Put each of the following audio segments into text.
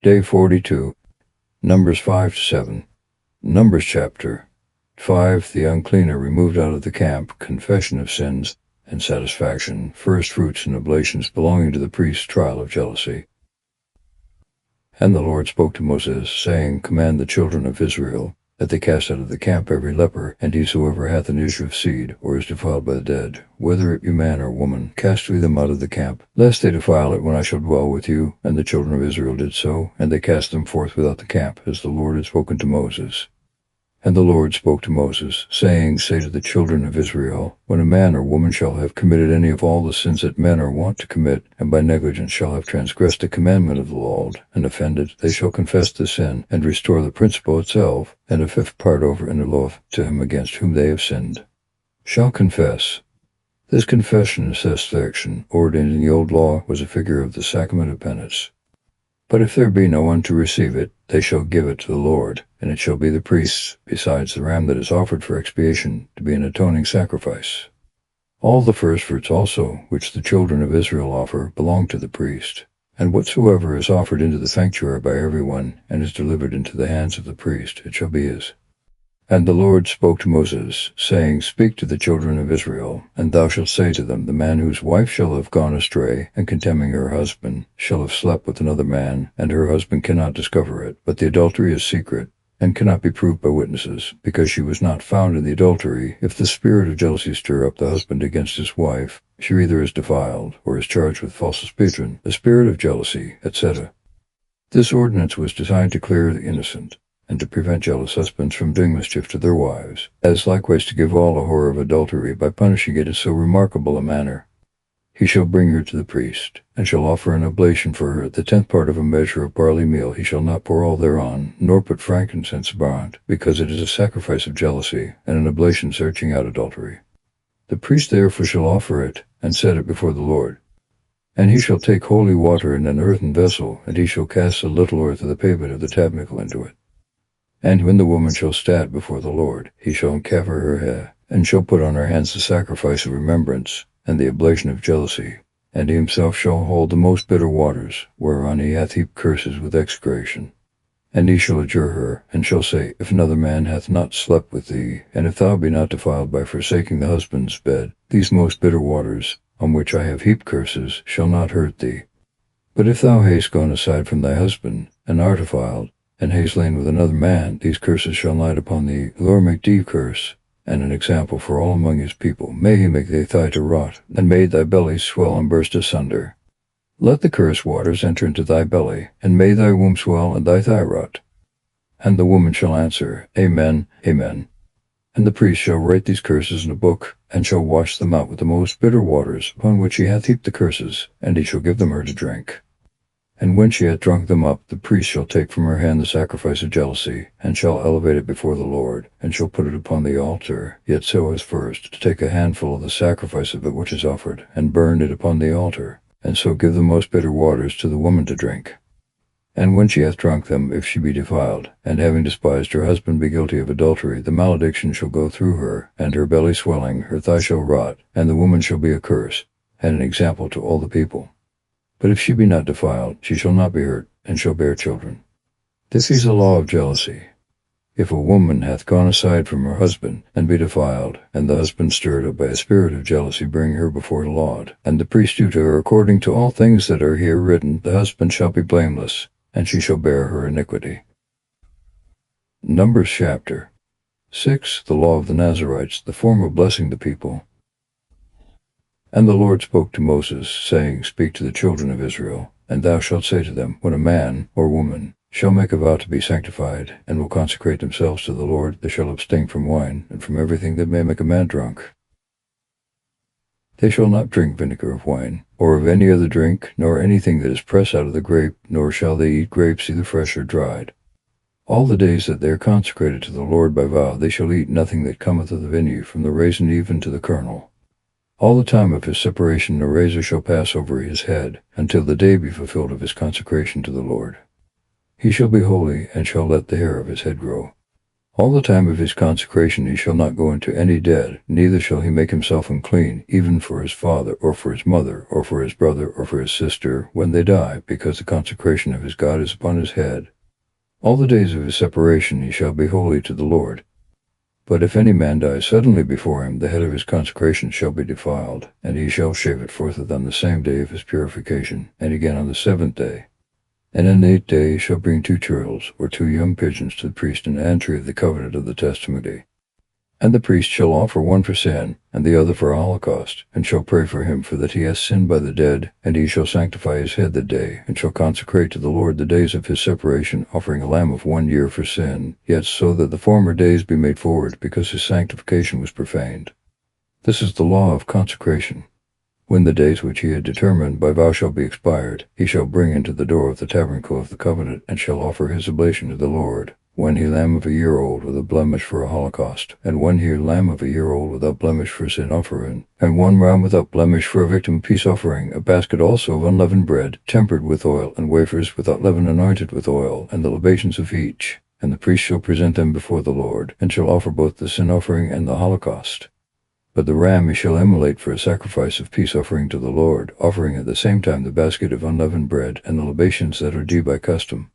Day 42. Numbers 5-7. Numbers chapter 5. The unclean are removed out of the camp, confession of sins, and satisfaction, first fruits and oblations belonging to the priest's trial of jealousy. And the Lord spoke to Moses, saying, Command the children of Israel, that they cast out of the camp every leper, and whosoever hath an issue of seed, or is defiled by the dead, whether it be man or woman, cast we them out of the camp, lest they defile it when I shall dwell with you. And the children of Israel did so, and they cast them forth without the camp, as the Lord had spoken to Moses. And the Lord spoke to Moses, saying, Say to the children of Israel, When a man or woman shall have committed any of all the sins that men are wont to commit, and by negligence shall have transgressed the commandment of the Lord, and offended, they shall confess the sin, and restore the principal itself, and a fifth part over in the law to him against whom they have sinned. Shall confess. This confession and satisfaction, ordained in the old law, was a figure of the sacrament of penance. But if there be no one to receive it, they shall give it to the Lord, and it shall be the priest's, besides the ram that is offered for expiation, to be an atoning sacrifice. All the firstfruits also, which the children of Israel offer, belong to the priest. And whatsoever is offered into the sanctuary by every one, and is delivered into the hands of the priest, it shall be his. And the Lord spoke to Moses, saying, Speak to the children of Israel, and thou shalt say to them, The man whose wife shall have gone astray, and contemning her husband, shall have slept with another man, and her husband cannot discover it, but the adultery is secret, and cannot be proved by witnesses, because she was not found in the adultery. If the spirit of jealousy stir up the husband against his wife, she either is defiled, or is charged with false suspicion, the spirit of jealousy, etc. This ordinance was designed to clear the innocent, and to prevent jealous husbands from doing mischief to their wives, as likewise to give all a horror of adultery by punishing it in so remarkable a manner. He shall bring her to the priest, and shall offer an oblation for her. The 10th part of a measure of barley meal he shall not pour all thereon, nor put frankincense upon it, because it is a sacrifice of jealousy, and an oblation searching out adultery. The priest therefore shall offer it, and set it before the Lord. And he shall take holy water in an earthen vessel, and he shall cast a little earth of the pavement of the tabernacle into it. And when the woman shall stand before the Lord, he shall uncover her hair, and shall put on her hands the sacrifice of remembrance, and the oblation of jealousy. And he himself shall hold the most bitter waters, whereon he hath heaped curses with execration. And he shall adjure her, and shall say, If another man hath not slept with thee, and if thou be not defiled by forsaking the husband's bed, these most bitter waters, on which I have heaped curses, shall not hurt thee. But if thou hast gone aside from thy husband, and art defiled, and hast lain with another man, these curses shall light upon thee. The Lord make thee curse, and an example for all among his people. May he make thy thigh to rot, and may thy belly swell and burst asunder. Let the curse waters enter into thy belly, and may thy womb swell and thy thigh rot. And the woman shall answer, Amen, Amen. And the priest shall write these curses in a book, and shall wash them out with the most bitter waters, upon which he hath heaped the curses, and he shall give them her to drink. And when she hath drunk them up, the priest shall take from her hand the sacrifice of jealousy, and shall elevate it before the Lord, and shall put it upon the altar, yet so as first to take a handful of the sacrifice of it which is offered, and burn it upon the altar, and so give the most bitter waters to the woman to drink. And when she hath drunk them, if she be defiled, and having despised her husband be guilty of adultery, the malediction shall go through her, and her belly swelling, her thigh shall rot, and the woman shall be a curse, and an example to all the people. But if she be not defiled, she shall not be hurt, and shall bear children. This is the law of jealousy. If a woman hath gone aside from her husband, and be defiled, and the husband stirred up by a spirit of jealousy, bring her before the Lord, and the priest do to her according to all things that are here written, the husband shall be blameless, and she shall bear her iniquity. Numbers chapter 6. The law of the Nazarites, the form of blessing the people. And the Lord spoke to Moses, saying, Speak to the children of Israel, and thou shalt say to them, When a man or woman shall make a vow to be sanctified, and will consecrate themselves to the Lord, they shall abstain from wine, and from everything that may make a man drunk. They shall not drink vinegar of wine, or of any other drink, nor anything that is pressed out of the grape, nor shall they eat grapes either fresh or dried. All the days that they are consecrated to the Lord by vow, they shall eat nothing that cometh of the vineyard, from the raisin even to the kernel. All the time of his separation a razor shall pass over his head, until the day be fulfilled of his consecration to the Lord. He shall be holy, and shall let the hair of his head grow. All the time of his consecration he shall not go into any debt, neither shall he make himself unclean, even for his father, or for his mother, or for his brother, or for his sister, when they die, because the consecration of his God is upon his head. All the days of his separation he shall be holy to the Lord. But if any man die suddenly before him, the head of his consecration shall be defiled, and he shall shave it forthwith on the same day of his purification, and again on the 7th day. And on the 8th day he shall bring 2 churls, or 2 young pigeons, to the priest in entry of the covenant of the testimony. And the priest shall offer one for sin, and the other for a holocaust, and shall pray for him, for that he hath sinned by the dead, and he shall sanctify his head that day, and shall consecrate to the Lord the days of his separation, offering a lamb of 1 year for sin, yet so that the former days be made forward, because his sanctification was profaned. This is the law of consecration. When the days which he had determined by vow shall be expired, he shall bring into the door of the tabernacle of the covenant, and shall offer his oblation to the Lord. 1 he lamb of a year old without blemish for a holocaust, and 1 he lamb of a year old without blemish for a sin offering, and 1 ram without blemish for a victim peace offering, a basket also of unleavened bread, tempered with oil, and wafers without leaven anointed with oil, and the libations of each. And the priest shall present them before the Lord, and shall offer both the sin offering and the holocaust. But the ram he shall immolate for a sacrifice of peace offering to the Lord, offering at the same time the basket of unleavened bread, and the libations that are due by custom.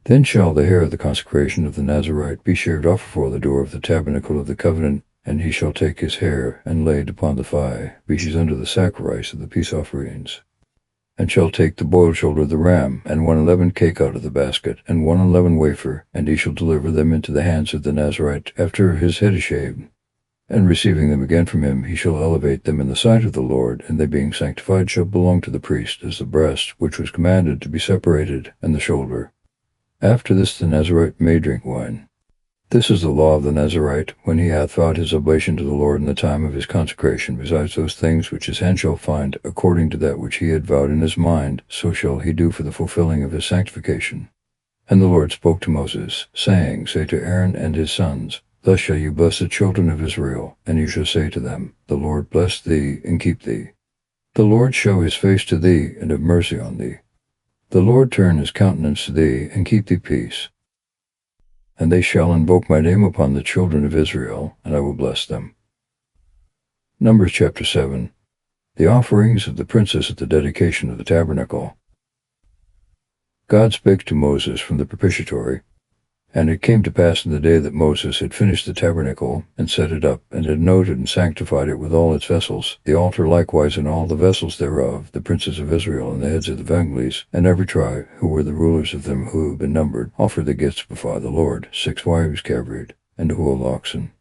Then shall the hair of the consecration of the Nazarite be shaved off before the door of the tabernacle of the covenant, and he shall take his hair, and lay it upon the thigh, which is under the sacrifice of the peace offerings. And shall take the boiled shoulder of the ram, and 1 unleavened cake out of the basket, and 1 unleavened wafer, and he shall deliver them into the hands of the Nazarite, after his head is shaved. And receiving them again from him, he shall elevate them in the sight of the Lord, and they being sanctified shall belong to the priest, as the breast, which was commanded to be separated, and the shoulder. After this the Nazarite may drink wine. This is the law of the Nazarite, when he hath vowed his oblation to the Lord in the time of his consecration, besides those things which his hand shall find, according to that which he had vowed in his mind, so shall he do for the fulfilling of his sanctification. And the Lord spoke to Moses, saying, Say to Aaron and his sons, Thus shall you bless the children of Israel, and you shall say to them, The Lord bless thee, and keep thee. The Lord show his face to thee, and have mercy on thee. The Lord turn his countenance to thee, and keep thee peace. And they shall invoke my name upon the children of Israel, and I will bless them. Numbers chapter 7. The offerings of the princes at the dedication of the tabernacle. God spake to Moses from the propitiatory. And it came to pass in the day that Moses had finished the tabernacle, and set it up, and had noted and sanctified it with all its vessels, the altar likewise and all the vessels thereof, the princes of Israel and the heads of the families, and every tribe, who were the rulers of them who had been numbered, offered the gifts before the Lord, 6 wives carried, and a whole oxen.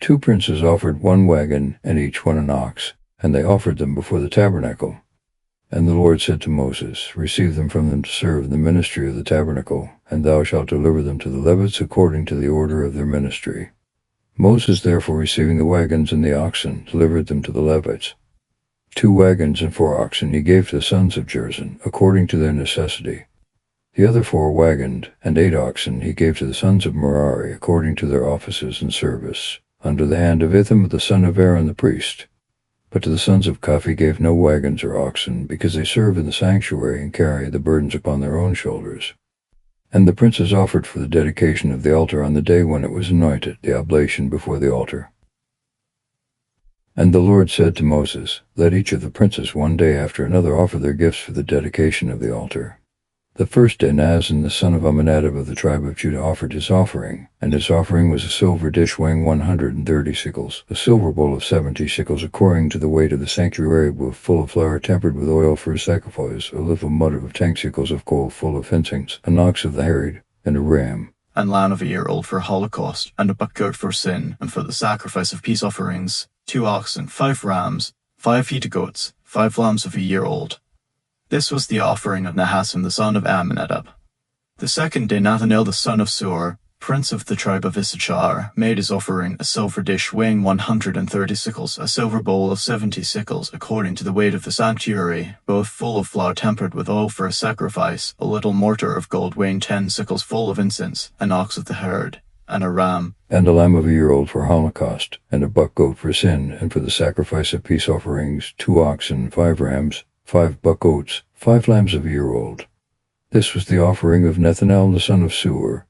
2 princes offered 1 wagon, and each 1 an ox, and they offered them before the tabernacle. And the Lord said to Moses, Receive them from them to serve in the ministry of the tabernacle, and thou shalt deliver them to the Levites according to the order of their ministry. Moses therefore, receiving the wagons and the oxen, delivered them to the Levites. 2 wagons and 4 oxen he gave to the sons of Jerzon, according to their necessity. The other 4 wagoned, and 8 oxen he gave to the sons of Merari, according to their offices and service, under the hand of Itham the son of Aaron the priest. But to the sons of Cuff he gave no wagons or oxen, because they serve in the sanctuary and carry the burdens upon their own shoulders. And the princes offered for the dedication of the altar on the day when it was anointed, the oblation before the altar. And the Lord said to Moses, Let each of the princes one day after another offer their gifts for the dedication of the altar. The first day Nazan the son of Amminadab of the tribe of Judah offered his offering, and his offering was a silver dish weighing 130 sickles, a silver bowl of 70 sickles according to the weight of the sanctuary, full of flour tempered with oil for a sacrifice, a little mud of 10 sickles of gold full of fencings, an ox of the herd, and a ram. And lamb of a year old for holocaust, and a buck goat for sin, and for the sacrifice of peace offerings, 2 oxen, 5 rams, 5 he-goats, 5 lambs of a year old. This was the offering of Nahashon the son of Amminadab. The second day Nathanael the son of Suar, prince of the tribe of Issachar, made his offering, a silver dish weighing 130 sickles, a silver bowl of 70 sickles, according to the weight of the sanctuary, both full of flour tempered with oil for a sacrifice, a little mortar of gold weighing 10 sickles full of incense, an ox of the herd, and a ram, and a lamb of a year old for holocaust, and a buck goat for sin, and for the sacrifice of peace offerings, 2 oxen, 5 rams, 5 buck goats, 5 lambs of a year old. This was the offering of Nathanael the son of Suar.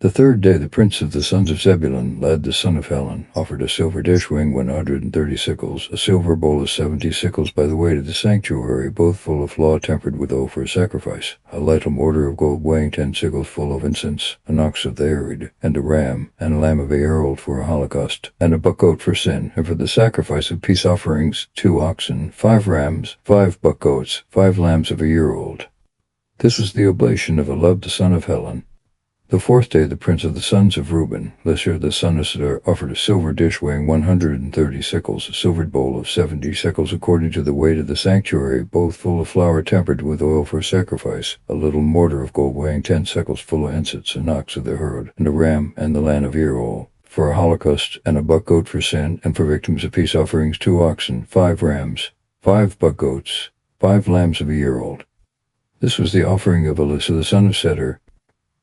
The third day the prince of the sons of Zebulun, Led the son of Helon, offered a silver dish weighing 130 sickles, a silver bowl of 70 sickles by the way to the sanctuary, both full of flour tempered with oil for a sacrifice, a little mortar of gold weighing 10 sickles full of incense, an ox of the herd, and a ram, and a lamb of a year old for a holocaust, and a buck goat for sin, and for the sacrifice of peace offerings, 2 oxen, 5 rams, 5 buck goats, 5 lambs of a year old. This was the oblation of Elub the son of Helon. The fourth day the prince of the sons of Reuben, Lisher the son of Sedar, offered a silver dish weighing 130 sickles, a silver bowl of 70 sickles according to the weight of the sanctuary, both full of flour tempered with oil for sacrifice, a little mortar of gold weighing 10 sickles full of incense, an ox of the herd, and a ram, and the lamb of year old, for a holocaust, and a buck goat for sin, and for victims of peace offerings 2 oxen, 5 rams, 5 buck goats, 5 lambs of a year old. This was the offering of Elisha the son of Sedar.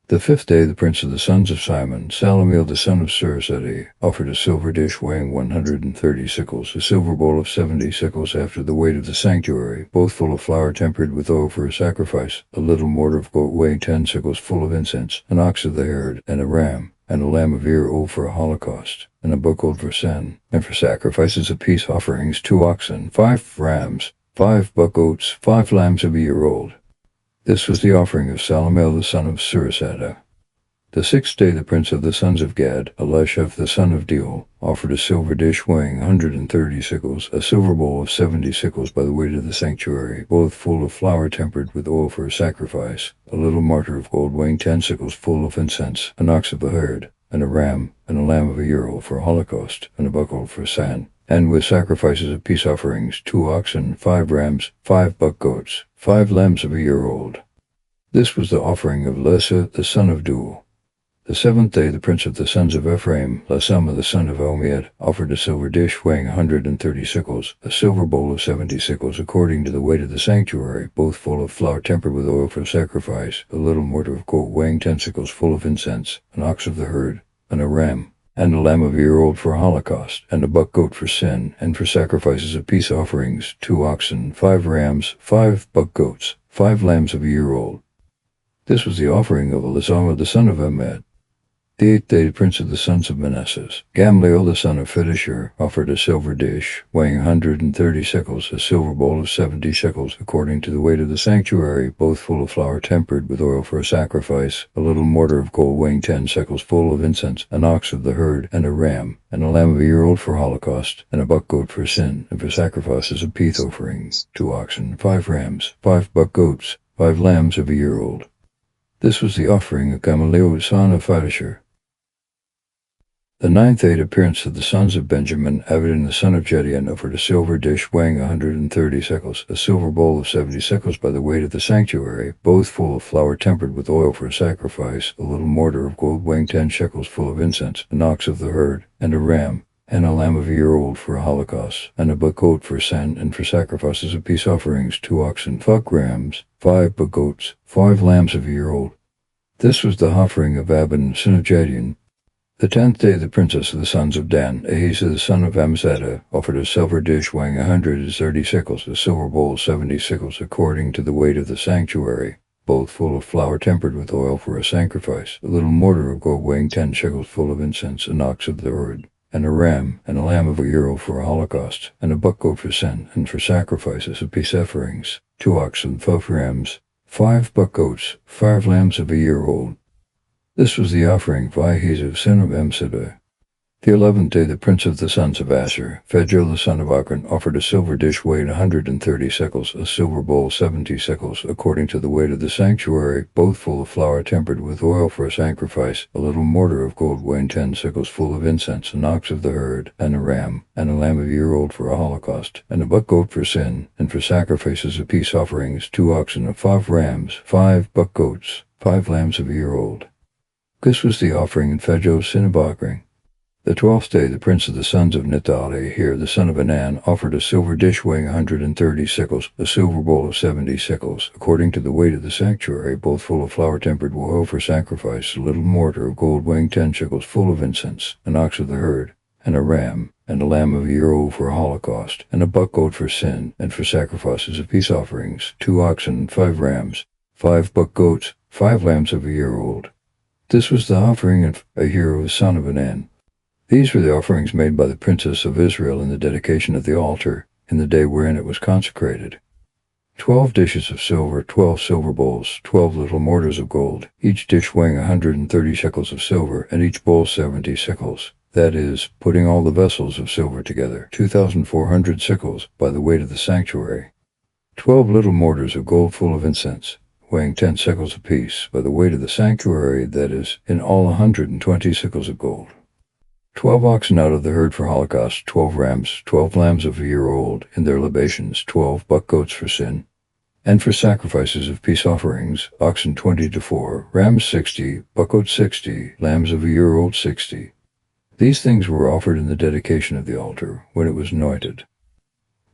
The fifth day the prince of the sons of Simon, Salamiel the son of Suraseti, offered a silver dish weighing 130 sickles, a silver bowl of 70 sickles after the weight of the sanctuary, both full of flour tempered with oil for a sacrifice, a little mortar of gold weighing 10 sickles full of incense, an ox of the herd, and a ram, and a lamb of a year old for a holocaust, and a buck goat for sin, and for sacrifices of peace offerings 2 oxen, 5 rams, 5 buck goats, 5 lambs of a year old. This was the offering of Salamiel the son of Suraseta. The sixth day the prince of the sons of Gad, Elishaph the son of Deuel, offered a silver dish weighing 130 sickles, a silver bowl of 70 sickles by the weight of the sanctuary, both full of flour tempered with oil for a sacrifice, a little mortar of gold weighing 10 sickles full of incense, an ox of the herd, and a ram, and a lamb of a year old for a holocaust, and a buck goat for sin, and with sacrifices of peace offerings 2 oxen, 5 rams, 5 buck goats, 5 lambs of a year old. This was the offering of Elisha the son of Deuel. The seventh day the prince of the sons of Ephraim, Lasama the son of Omiad, offered a silver dish weighing 130 sickles, a silver bowl of 70 sickles according to the weight of the sanctuary, both full of flour tempered with oil for sacrifice, a little mortar of gold weighing 10 sickles full of incense, an ox of the herd, and a ram, and a lamb of a year old for a holocaust, and a buck goat for sin, and for sacrifices of peace offerings 2 oxen, 5 rams, 5 buck goats, 5 lambs of a year old. This was the offering of Elisama the son of Ahmed. The eighth day the prince of the sons of Manasseh, Gamliel the son of Fidashur, offered a silver dish weighing 130 sickles, a silver bowl of 70 sickles according to the weight of the sanctuary, both full of flour tempered with oil for a sacrifice, a little mortar of gold weighing 10 sickles full of incense, an ox of the herd, and a ram, and a lamb of a year old for holocaust, and a buck goat for sin, and for sacrifices of peace offerings 2 oxen, 5 rams, 5 buck goats, 5 lambs of a year old. This was the offering of Gamaliel the son of Fidashur. The ninth day the prince of the sons of Benjamin, Abidan the son of Jedian, offered a silver dish weighing 130 sickles, a silver bowl of 70 sickles by the weight of the sanctuary, both full of flour tempered with oil for a sacrifice, a little mortar of gold weighing 10 shekels full of incense, an ox of the herd, and a ram, and a lamb of a year old for a holocaust, and a buck goat for sin, and for sacrifices of peace offerings 2 oxen, 5 rams, 5 buck goats, 5 lambs of a year old. This was the offering of Abidan son of Jedian. The 10th day the princess of the sons of Dan, Ahijah the son of Amzaddah, offered a silver dish weighing 130 sickles, a silver bowl of 70 sickles according to the weight of the sanctuary, both full of flour tempered with oil for a sacrifice, a little mortar of gold weighing 10 shekels full of incense, an ox of the herd, and a ram, and a lamb of a year old for a holocaust, and a buck goat for sin, and for sacrifices of peace offerings 2 oxen, 5 rams, 5 buck goats, 5 lambs of a year old. This was the offering of Ahijah son of Amzaddah. The 11th day the prince of the sons of Asher, Phagiel the son of Akron, offered a silver dish weighing 130 sickles, a silver bowl 70 sickles, according to the weight of the sanctuary, both full of flour tempered with oil for a sacrifice, a little mortar of gold weighing 10 sickles full of incense, an ox of the herd, and a ram, and a lamb of a year old for a holocaust, and a buck goat for sin, and for sacrifices of peace offerings 2 oxen, 5 rams, 5 buck goats, 5 lambs of a year old. This was the offering in Phagiel son of Akron. The 12th day the prince of the sons of Naphtali, Ahir the son of Anan, offered a silver dish weighing 130 sickles, a silver bowl of 70 sickles, according to the weight of the sanctuary, both full of flour tempered with oil for sacrifice, a little mortar of gold weighing 10 shekels full of incense, an ox of the herd, and a ram, and a lamb of a year old for a holocaust, and a buck goat for sin, and for sacrifices of peace offerings, 2 oxen, 5 rams, 5 buck goats, 5 lambs of a year old. This was the offering of Ahira, son of Anan. These were the offerings made by the princess of Israel in the dedication of the altar, in the day wherein it was consecrated. 12 dishes of silver, 12 silver bowls, 12 little mortars of gold, each dish weighing 130 shekels of silver, and each bowl 70 shekels. That is, putting all the vessels of silver together, 2,400 shekels by the weight of the sanctuary. 12 little mortars of gold full of incense, weighing 10 shekels apiece, by the weight of the sanctuary, that is, in all 120 shekels of gold. 12 oxen out of the herd for holocaust, 12 rams, 12 lambs of a year old, in their libations, 12 buck goats for sin. And for sacrifices of peace offerings, oxen 20 to 4, rams 60, buck goats 60, lambs of a year old 60. These things were offered in the dedication of the altar, when it was anointed.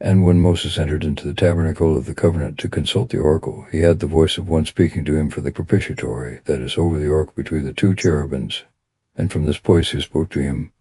And when Moses entered into the tabernacle of the covenant to consult the oracle, he had the voice of one speaking to him for the propitiatory, that is, over the ark between the two cherubims. And from this place he spoke to him,